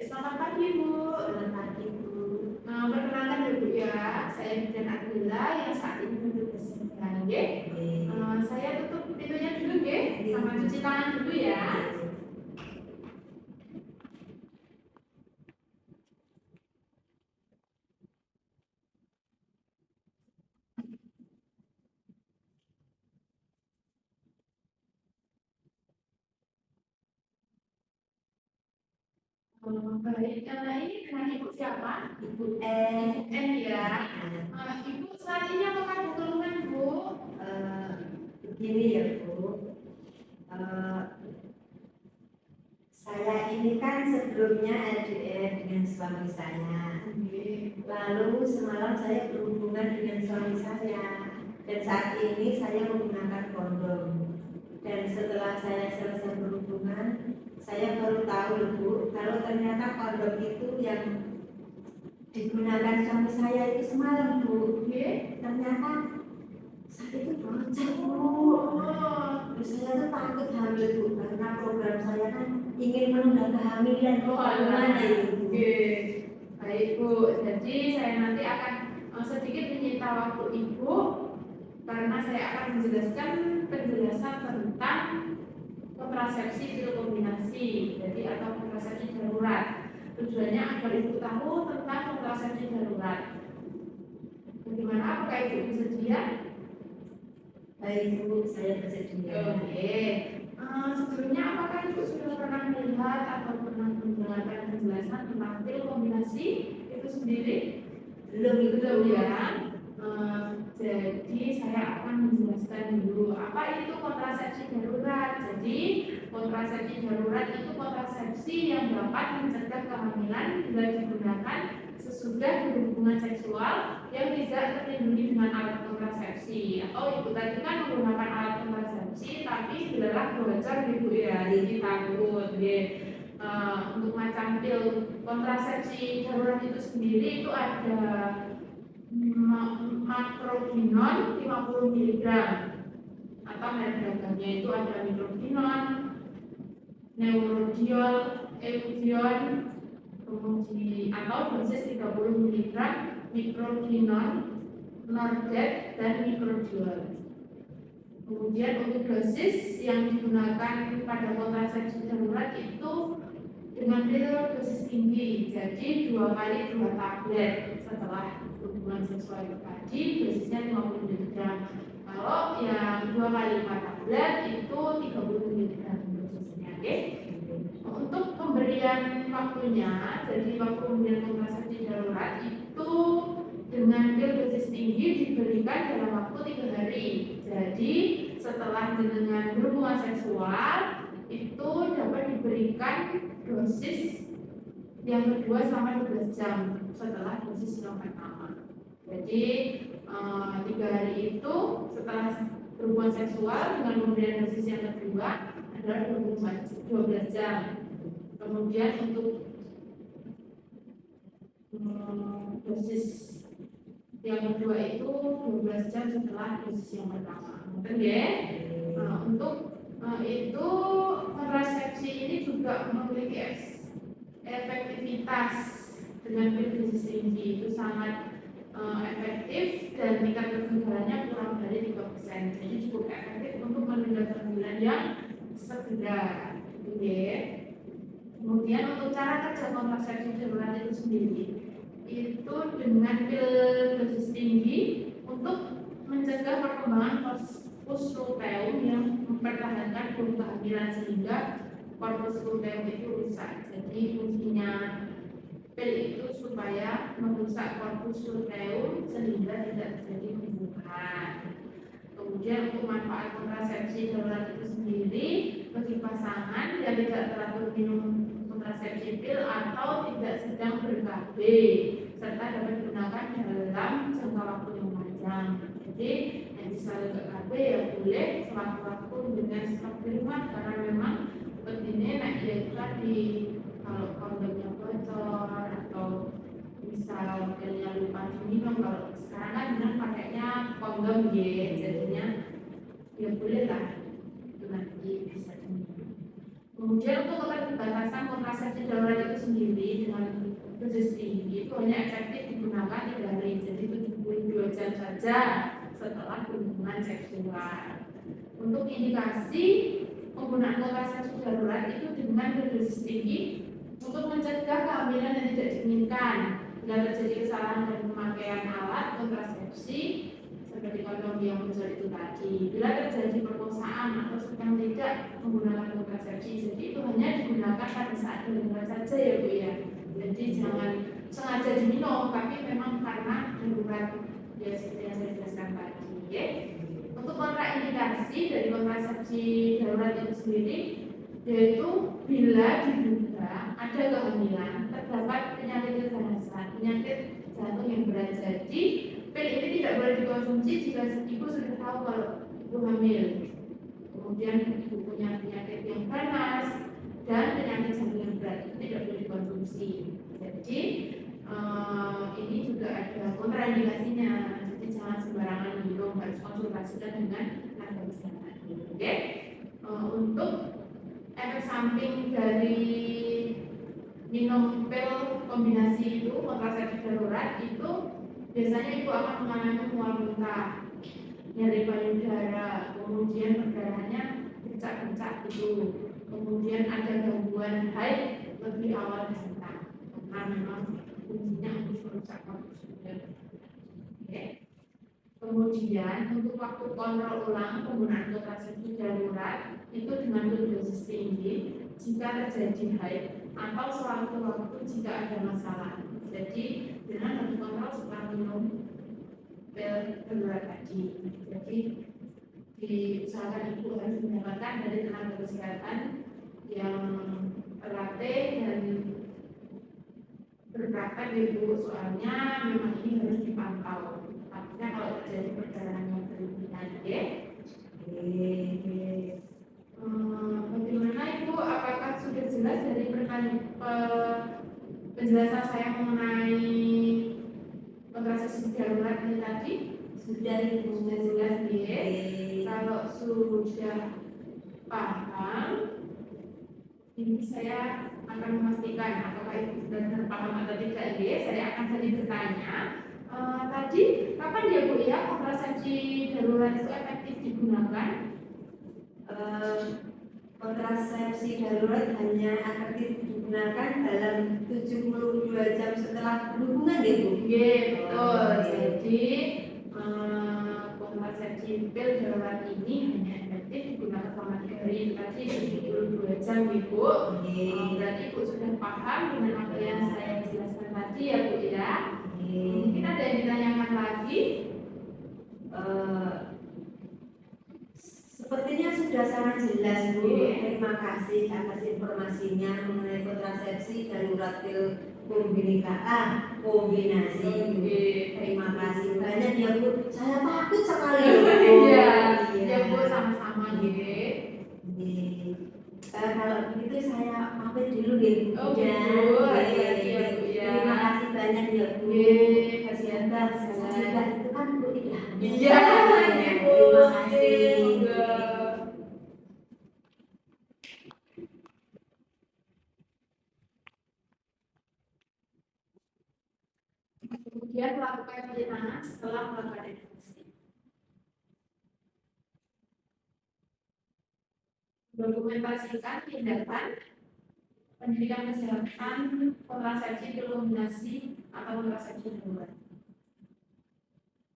Selamat pagi Bu. Selamat pagi Bu. Perkenalkan dulu ya, saya Dian Adila yang saat ini duduk di sini. Saya tutup pintunya dulu sama cuci tangan dulu ya. Baik, ini dengan Ibu siapa? Ibu N ya. Ibu saat ini apakah ada keluhan Bu? Begini ya Bu, saya ini kan sebelumnya LDR dengan suami saya. Lalu semalam saya berhubungan dengan suami saya, dan saat ini saya menggunakan kondom. Dan setelah saya selesai berhubungan, saya baru tahu Bu, kalau ternyata kondom itu yang digunakan suami saya itu semalam Bu. Ternyata saat itu bocor Bu. Terus saya tuh takut hamil Bu, karena program saya kan ingin menunda kehamilan. Bagaimana itu Bu? Baik Bu, jadi saya nanti akan sedikit menyita waktu Ibu karena saya akan menjelaskan penjelasan tentang kontrasepsi pil kombinasi, jadi atau kontrasepsi darurat. Tujuannya agar Ibu tahu tentang kontrasepsi darurat. Bagaimana? Apakah Ibu bersedia? Baik Bu, saya bersedia. Sebelumnya apakah Ibu sudah pernah melihat atau pernah mendengarkan penjelasan tentang pil kombinasi itu sendiri? Belum ya. Jadi saya akan menjelaskan dulu apa itu kontrasepsi darurat. Jadi kontrasepsi darurat itu kontrasepsi yang dapat mencegah kehamilan bila digunakan sesudah berhubungan seksual yang tidak terlindungi dengan alat kontrasepsi. Atau Ibu tadi kan menggunakan alat kontrasepsi tapi dilarang bocor Ibu ya, jadi takut. Untuk macam pil kontrasepsi darurat itu sendiri itu ada makroginon 50 mg atau merek dagangnya itu ada mikroginon, neurodiol, eudion, kemudian atau dosis 30 mg mikroginon, nordet dan mikrodiol. Kemudian untuk dosis yang digunakan pada kontrasepsi darurat itu dengan pil dosis tinggi, jadi 2 kali 2 tablet setelah hubungan seksual tadi, dosisnya 50 mg. Kalau yang 2 kali 4 tablet itu 30 mg dosisnya. Untuk pemberian waktunya, jadi waktu pemberian kontrasepsi darurat itu dengan pil dosis tinggi diberikan dalam waktu 3 hari. Jadi setelah dengan berhubungan seksual itu dapat diberikan dosis yang kedua selama 12 jam setelah dosis yang pertama. Jadi 3 hari itu setelah berhubungan seksual dengan pemberian dosis yang kedua adalah 12 jam. Kemudian untuk dosis yang kedua itu 12 jam setelah dosis yang pertama. Untuk itu kontrasepsi ini juga memiliki efektivitas dengan pil dosis tinggi, itu sangat efektif dan tingkat kegagalannya kurang dari 3%. Jadi cukup efektif untuk menunda kehamilan yang segera. Kemudian untuk cara kerja kontrasepsi darurat itu sendiri itu dengan pil dosis tinggi untuk mencegah perkembangan korpus luteum yang mempertahankan kehamilan sehingga korpus luteum itu rusak. Jadi fungsinya pil itu supaya merusak korpus luteum sehingga tidak terjadi pembuahan. Kemudian untuk manfaat kontrasepsi darurat itu sendiri bagi pasangan yang tidak teratur minum kontrasepsi pil atau tidak sedang ber-KB serta dapat digunakan dalam jangka waktu yang panjang. Jadi yang bisa ke-KB ya boleh sewaktu-waktu dengan stok di rumah, karena memang seperti ini ya itu tadi kalau kondomnya bocor atau misal pilnya lupa diminum, kalau sekarang kan dengan pakainya kondom jadinya ya boleh lah itu nanti bisa diminum. Kemudian untuk batasan kontrasepsi darurat itu sendiri, itu hanya efektif digunakan 3 hari, jadi 72 jam saja setelah hubungan seksual. Untuk indikasi penggunaan kontrasepsi darurat itu dengan berdosis tinggi untuk mencegah kehamilan yang tidak diinginkan. Bila terjadi kesalahan dalam pemakaian alat kontrasepsi seperti kondom yang muncul itu tadi, bila terjadi perkosaan atau sedang tidak menggunakan kontrasepsi, jadi itu hanya digunakan pada saat darurat saja ya Bu ya. Jadi jangan sengaja diminum, tapi memang karena darurat ya seperti yang saya jelaskan tadi. Ya. Untuk kontraindikasi dari kontrasepsi darurat itu sendiri, yaitu bila diduga ada kehamilan, terdapat penyakit keganasan, penyakit jantung yang berat. Jadi pil ini tidak boleh dikonsumsi jika ibu sudah tahu kalau ibu hamil. Kemudian ibu punya penyakit yang ganas dan penyakit jantung yang berat, itu tidak boleh dikonsumsi. Jadi ini juga ada kontraindikasinya. Jadi jangan sembarangan minum, harus konsultasikan dengan tenaga kesehatan. Oke. Untuk efek samping dari minum pil kombinasi itu kontrasepsi darurat itu biasanya ibu akan mengalami mual muntah, nyeri payudara, kemudian perdarahannya bercak-bercak gitu, kemudian ada gangguan haid lebih awal datang karena memang fungsinya untuk merusak kortisol. Oke. Kemudian untuk waktu kontrol ulang penggunaan kontrasepsi darurat itu dengan dosis tinggi jika terjadi haid atau sewaktu-waktu jika ada masalah. Jadi dengan harus kontrol setelah minum pil darurat tadi. Jadi diusahakan ibu harus mendapatkan dari tenaga kesehatan yang terlatih dan berpraktek ibu, soalnya memang ini harus dipantau. Artinya kalau terjadi perdarahan yang berlebihan, ya. Bagaimana ibu? Apakah sudah jelas dari penjelasan saya mengenai kontrasepsi darurat ini tadi? Sudah ibu. Sudah jelas, ya. Kalau sudah paham, ini saya akan memastikan apakah ibu benar paham atau tidak. Ya, saya akan saling bertanya. Tadi kapan ya Bu ya kontrasepsi darurat itu efektif digunakan? Kontrasepsi darurat hanya efektif digunakan dalam 72 jam setelah berhubungan ya Bu? Iya, betul. Jadi kontrasepsi pil darurat ini hanya efektif digunakan selama 3 hari, tadi 72 jam Ibu. Berarti Ibu sudah paham dengan apa yang saya jelaskan tadi ya Bu ya. Mungkin ada yang ditanyakan lagi? Sepertinya sudah sangat jelas Bu. Terima kasih atas informasinya mengenai kontrasepsi darurat pil kombinasi. Terima kasih banyak ya Bu. Saya takut sekali ya Bu. Iya Bu, sama-sama gitu. Kalau begitu saya pamit dulu ya Bu. Terima kasih banyak ya Bu. Kasihan Juga itu kan Bu tidak. Iya, terima kasih. Kemudian melakukan cuci tangan setelah melakukan infeksi. Dokumentasikan tindakan pendidikan kesehatan kontrasepsi kombinasi atau kontrasepsi darurat.